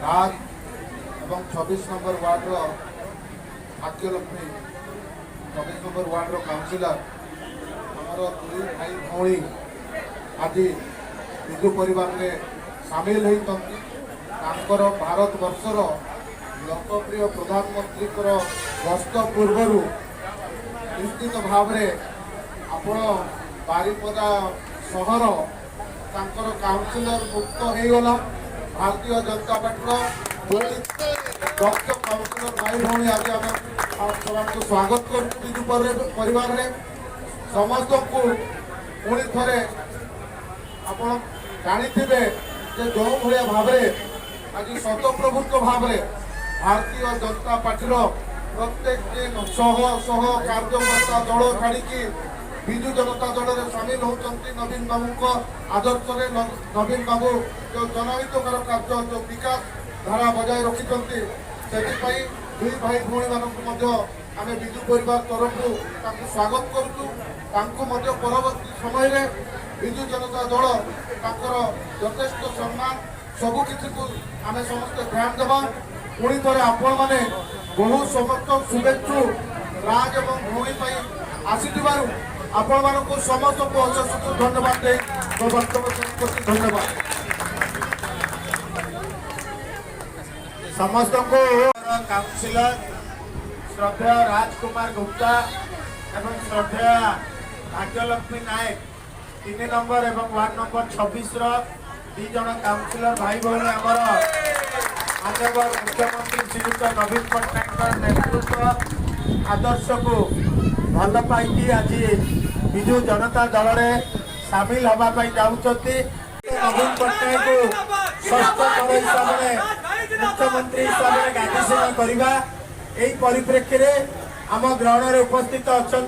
राज एवं 26 number ward Bhagyalakshmi 26 number ward councillor आमर दुई भाई भौणी आज विजु परिवार में सामिल होती भारत वर्षर लोकप्रिय प्रधानमंत्री गस्त पूर्वर निश्चित भाव आपण बारिपदा सहर तांकर काउंसिलर मुक्त होगला भारतीय जनता पार्टी दक्ष काउंसिलर भाई भौणी आज आम स्वागत कर विजु परिवार में समस्त को पुणी थे आपण जानी जो भाया भाव आज स्वतःप्रभुत्व भाव भारतीय जनता पार्टी प्रत्येक दिन शह शह कार्यकर्ता दल छाड़ी विजु जनता दल में सामिल होती नवीन बाबू आदर्श नवीन बाबू जो जनहितकर कार्य जो विकास धारा बजाय रखिंट से दुई भाई भौणी मानक आम विजु परिवार तरफ स्वागत करूँ परवर्ती समय विजु जनता दल यथेष्ट सम्मान सबकि आम समस्त ध्यान देवा पुणी थे आपण मैंने बहु समस्त शुभेच्छु राज और भौणी आसी आपण मानक समस्त को अशेष धन्यवाद दे धन्यवाद समस्त को काउंसिलर श्रद्धेय राजकुमार गुप्ता एवं श्रद्धेय भाग्यलक्ष्मी नायक 3 नंबर एवं वार्ड नंबर 26 दी जन काउंसिलर भाई भौणी आमर माननीय मुख्यमंत्री श्रीयुक्त नवीन पट्टनायक नेतृत्व आदर्श को भल पाई आज विजु जनता दल में सामिल होगापी जाऊँगी नवीन पट्टनायक को षष्ठ थर हिसाब से मुख्यमंत्री हिसाब से गादिसीन करवा यही परिप्रेक्षी में आम ग्रहण में उपस्थित अच्छा